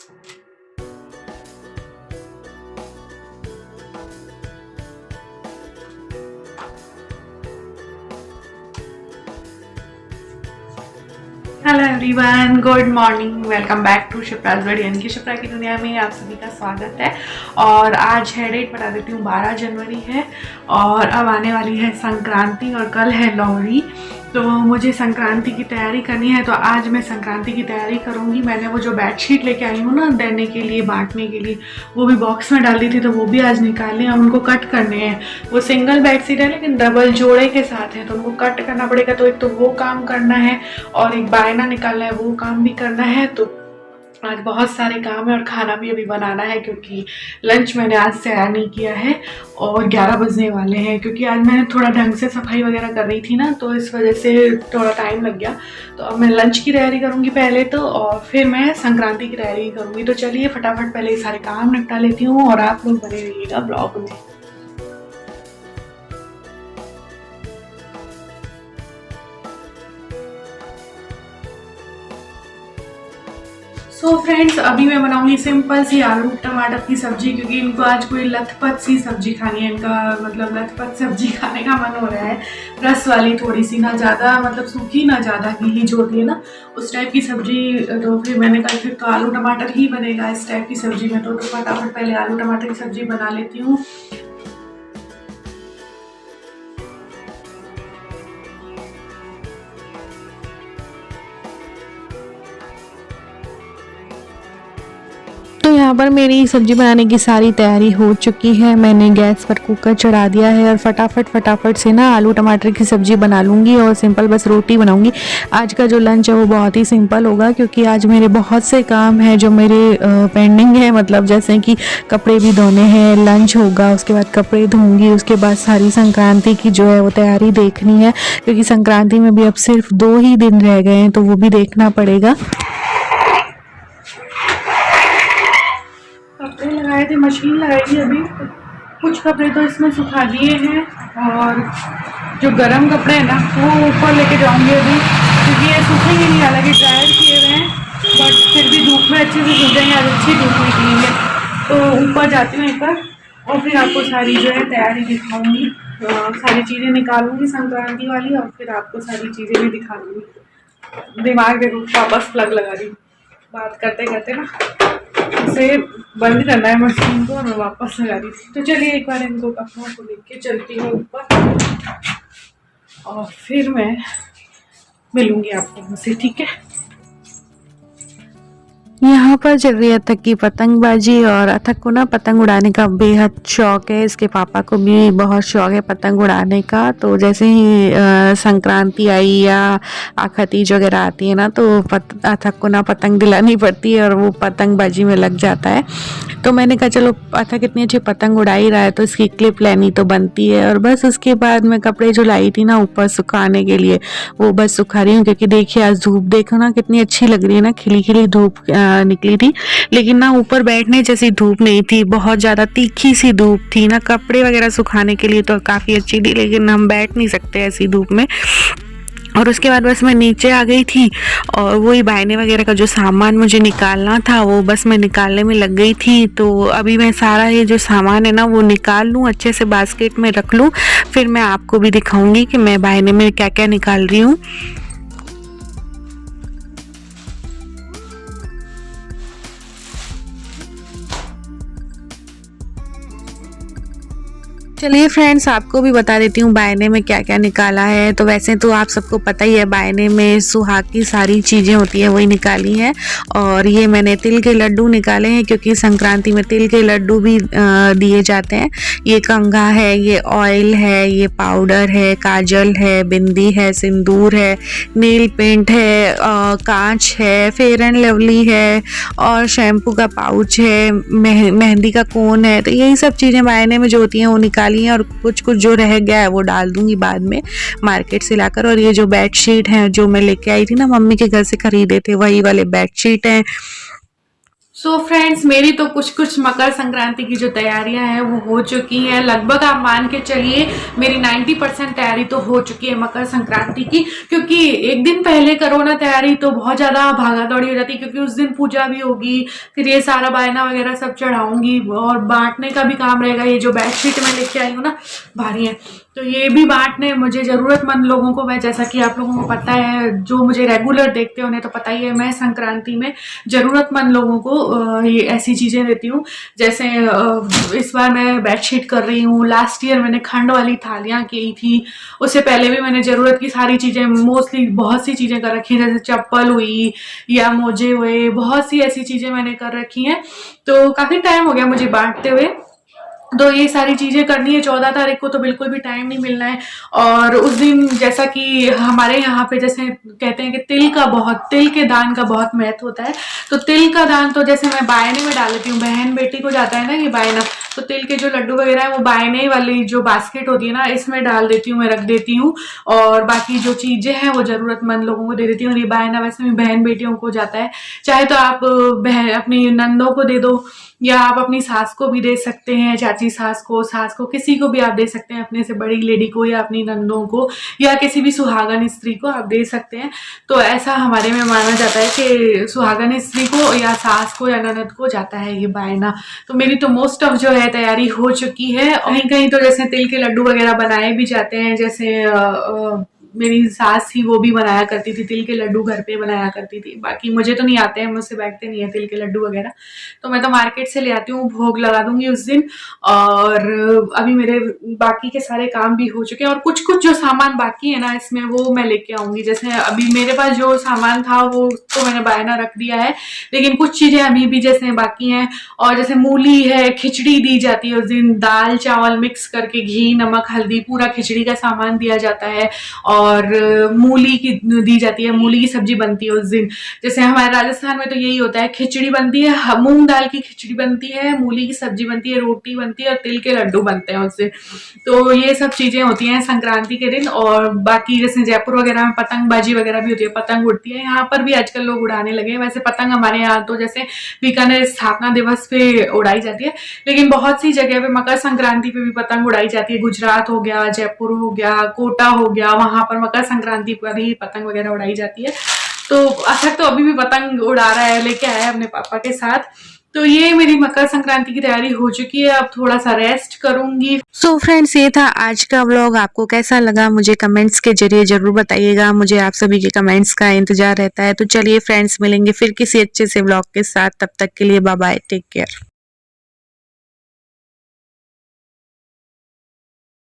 Hello everyone, good morning. Welcome back to Shipra's world यानी कि शिप्रा की दुनिया में आप सभी का स्वागत है। और आज है डेट बता देती हूँ, 12 जनवरी है और अब आने वाली है संक्रांति और कल है लोहड़ी। तो मुझे संक्रांति की तैयारी करनी है, तो आज मैं संक्रांति की तैयारी करूँगी। मैंने वो जो बेडशीट लेके आई हूँ ना देने के लिए, बांटने के लिए, वो भी बॉक्स में डाल दी थी, तो वो भी आज निकालने हैं। उनको कट करने हैं। वो सिंगल बेडशीट है लेकिन डबल जोड़े के साथ है, तो उनको कट करना पड़ेगा। तो एक तो वो काम करना है और एक बायना निकालना है, वो काम भी करना है। तो आज बहुत सारे काम है और खाना भी अभी बनाना है, क्योंकि लंच मैंने आज से तैयार नहीं किया है और 11 बजने वाले हैं। क्योंकि आज मैंने थोड़ा ढंग से सफाई वगैरह कर रही थी ना, तो इस वजह से थोड़ा टाइम लग गया। तो अब मैं लंच की तैयारी करूँगी पहले तो, और फिर मैं संक्रांति की तैयारी करूँगी। तो चलिए फटाफट पहले ये सारे काम निपटा लेती हूँ और आप लोग बने रहिएगा ब्लॉग में। सो फ्रेंड्स, अभी मैं बनाऊंगी सिंपल सी आलू टमाटर की सब्जी, क्योंकि इनको आज कोई लथपथ सी सब्जी खानी है। इनका मतलब लथपथ सब्जी खाने का मन हो रहा है, रस वाली, थोड़ी सी, ना ज़्यादा मतलब सूखी ना ज़्यादा गीली जो होती है ना, उस टाइप की सब्जी। तो फिर मैंने कहा फिर तो आलू टमाटर ही बनेगा इस टाइप की सब्जी में। तो फटाफट पहले आलू टमाटर की सब्जी बना लेती हूँ। तो यहाँ पर मेरी सब्जी बनाने की सारी तैयारी हो चुकी है। मैंने गैस पर कुकर चढ़ा दिया है और फटाफट से ना आलू टमाटर की सब्जी बना लूँगी और सिंपल बस रोटी बनाऊँगी। आज का जो लंच है वो बहुत ही सिंपल होगा, क्योंकि आज मेरे बहुत से काम हैं जो मेरे पेंडिंग है। मतलब जैसे कि कपड़े भी धोने हैं, लंच होगा, उसके बाद कपड़े धोऊँगी, उसके बाद सारी संक्रांति की जो है वो तैयारी देखनी है, क्योंकि संक्रांति में भी अब सिर्फ 2 ही दिन रह गए हैं, तो वो भी देखना पड़ेगा। कपड़े लगाए थे, मशीन लगाई थी अभी। कुछ कपड़े तो इसमें सुखा दिए हैं और जो गर्म कपड़े हैं ना वो ऊपर लेके जाऊंगी अभी, क्योंकि ये सूखेंगे नहीं। हालांकि ड्रायर किए हुए हैं बट फिर भी धूप में अच्छे से सूख जाएंगे। आज अच्छी धूप निकली है, तो ऊपर जाती हूँ एक बार और फिर आपको सारी जो है तैयारी दिखाऊंगी। सारी चीज़ें निकालूंगी संक्रांति वाली और फिर आपको सारी चीज़ें भी दिखा दूँगी। दिमाग देखो वापस प्लग लगा रही बात करते करते ना, इसे बंद करना है मशीन को और मैं वापस लगा दी थी। तो चलिए एक बार इनको कपड़ों को लेके चलती हूँ ऊपर और फिर मैं मिलूंगी आपको उनसे, ठीक है। यहाँ पर चल रही है अथक की पतंगबाजी, और अथक को ना पतंग उड़ाने का बेहद शौक है। इसके पापा को भी बहुत शौक है पतंग उड़ाने का। तो जैसे ही संक्रांति आई या आखा तीज वगैरह आती है ना, तो अथक को ना पतंग दिलानी पड़ती है और वो पतंगबाजी में लग जाता है। तो मैंने कहा चलो अथक इतनी अच्छी पतंग उड़ा ही रहा है तो इसकी क्लिप लेनी तो बनती है। और बस उसके बाद मैं कपड़े जो लाई थी ना ऊपर सुखाने के लिए, वो बस सुखा रही हूँ, क्योंकि देखिए आज धूप देखो ना कितनी अच्छी लग रही है ना, खिली खिली धूप निकली थी। लेकिन ना ऊपर बैठने जैसी धूप नहीं थी, बहुत ज़्यादा तीखी सी धूप थी ना। कपड़े वगैरह सुखाने के लिए तो काफ़ी अच्छी थी, लेकिन हम बैठ नहीं सकते ऐसी धूप में। और उसके बाद बस मैं नीचे आ गई थी और वही बायने वगैरह का जो सामान मुझे निकालना था वो बस मैं निकालने में लग गई थी। तो अभी मैं सारा ये जो सामान है ना वो निकाल लूँ, अच्छे से बास्केट में रख लूँ, फिर मैं आपको भी दिखाऊंगी कि मैं बायने में क्या क्या निकाल रही हूँ। चलिए फ्रेंड्स, आपको भी बता देती हूँ बायने में क्या क्या निकाला है। तो वैसे तो आप सबको पता ही है बायने में सुहाग की सारी चीज़ें होती है वही निकाली हैं। और ये मैंने तिल के लड्डू निकाले हैं, क्योंकि संक्रांति में तिल के लड्डू भी दिए जाते हैं। ये कंघा है, ये ऑयल है, ये पाउडर है, काजल है, बिंदी है, सिंदूर है, नेल पेंट है, कांच है, फेयर एंड लवली है और शैम्पू का पाउच है, मेहंदी का कोन है। तो यही सब चीज़ें बायने में जो होती हैं वो निकाली हैं, और कुछ कुछ जो रह गया है वो डाल दूंगी बाद में मार्केट से लाकर। और ये जो बेडशीट हैं जो मैं लेके आई थी ना, मम्मी के घर से खरीदे थे, वही वाले बेडशीट हैं। सो फ्रेंड्स, मेरी तो कुछ मकर संक्रांति की जो तैयारियां हैं वो हो चुकी हैं। लगभग आप मान के चलिए मेरी 90% तैयारी तो हो चुकी है मकर संक्रांति की, क्योंकि एक दिन पहले करो ना तैयारी तो बहुत ज़्यादा भागा दौड़ी हो जाती है, क्योंकि उस दिन पूजा भी होगी, फिर ये सारा बायना वगैरह सब चढ़ाऊंगी और बांटने का भी काम रहेगा। ये जो बेडशीट मैं लेके आई हूँ ना, भारी है, तो ये भी बांटने मुझे ज़रूरतमंद लोगों को, मैं जैसा कि आप लोगों को पता है, जो मुझे रेगुलर देखते हो उन्हें तो पता ही है, मैं संक्रांति में ज़रूरतमंद लोगों को ये ऐसी चीज़ें देती हूँ। जैसे इस बार मैं बेडशीट कर रही हूँ, लास्ट ईयर मैंने खंड वाली थालियाँ की थी, उससे पहले भी मैंने ज़रूरत की सारी चीज़ें, मोस्टली बहुत सी चीज़ें कर रखी हैं, जैसे चप्पल हुई या मोजे हुए, बहुत सी ऐसी चीज़ें मैंने कर रखी हैं। तो काफ़ी टाइम हो गया मुझे बांटते हुए, तो ये सारी चीज़ें करनी है। 14 तारीख को तो बिल्कुल भी टाइम नहीं मिलना है। और उस दिन जैसा कि हमारे यहाँ पे जैसे कहते हैं कि तिल के दान का बहुत महत्व होता है, तो तिल का दान तो जैसे मैं बायने में डाल देती हूँ, बहन बेटी को जाता है ना ये बायना, तो तिल के जो लड्डू वगैरह है वो बायने वाली जो बास्केट होती है ना, इसमें डाल देती हूँ, मैं रख देती हूँ, और बाकी जो चीज़ें हैं वो ज़रूरतमंद लोगों को दे देती हूँ। और ये बायना वैसे भी बहन बेटियों को जाता है, चाहे तो आप अपनी नंदों को दे दो, या आप अपनी सास को भी दे सकते हैं, चाची सास को, किसी को भी आप दे सकते हैं, अपने से बड़ी लेडी को या अपनी नंदों को या किसी भी सुहागन स्त्री को आप दे सकते हैं। तो ऐसा हमारे में माना जाता है कि सुहागन स्त्री को या सास को या ननद को जाता है ये बायना। तो मेरी तो मोस्ट ऑफ जो है तैयारी हो चुकी है। कहीं कहीं तो जैसे तिल के लड्डू वगैरह बनाए भी जाते हैं, जैसे मेरी सास थी वो भी बनाया करती थी, तिल के लड्डू घर पे बनाया करती थी। बाकी मुझे तो नहीं आते हैं, मुझसे बैठते नहीं है तिल के लड्डू वगैरह, तो मैं तो मार्केट से ले आती हूँ, भोग लगा दूंगी उस दिन। और अभी मेरे बाकी के सारे काम भी हो चुके हैं, और कुछ जो सामान बाकी है ना इसमें, वो मैं लेके आऊंगी। जैसे अभी मेरे पास जो सामान था वो तो मैंने बायना रख दिया है, लेकिन कुछ चीजें अभी भी जैसे बाकी हैं। और जैसे मूली है, खिचड़ी दी जाती है उस दिन, दाल चावल मिक्स करके घी नमक हल्दी पूरा खिचड़ी का सामान दिया जाता है। और मूली की दी जाती है, मूली की सब्जी बनती है उस दिन। जैसे हमारे राजस्थान में तो यही होता है, खिचड़ी बनती है, मूंग दाल की खिचड़ी बनती है, मूली की सब्जी बनती है, रोटी बनती है और तिल के लड्डू बनते हैं उस दिन। तो ये सब चीजें होती हैं संक्रांति के दिन। और बाकी जैसे जयपुर वगैरह में पतंगबाजी वगैरह भी होती है, पतंग उड़ती है, यहाँ पर भी आजकल लोग उड़ाने लगे हैं। वैसे पतंग हमारे यहाँ तो जैसे बीकानेर स्थापना दिवस पे उड़ाई जाती है, लेकिन बहुत सी जगह पे मकर संक्रांति पे भी पतंग उड़ाई जाती है। गुजरात हो गया, जयपुर हो गया, कोटा हो गया, वहां पर मकर संक्रांति पर ही पतंग वगैरह उड़ाई जाती है। तो अथक तो अभी भी पतंग उड़ा रहा है, लेके आया अपने पापा के साथ। तो ये मेरी मकर संक्रांति की तैयारी हो चुकी है, अब थोड़ा सा रेस्ट करूंगी। सो फ्रेंड्स, ये था आज का व्लॉग। आपको कैसा लगा मुझे कमेंट्स के जरिए जरूर बताइएगा, मुझे आप सभी के कमेंट्स का इंतजार रहता है। तो चलिए फ्रेंड्स, मिलेंगे फिर किसी अच्छे से व्लॉग के साथ, तब तक के लिए बाय बाय, टेक केयर।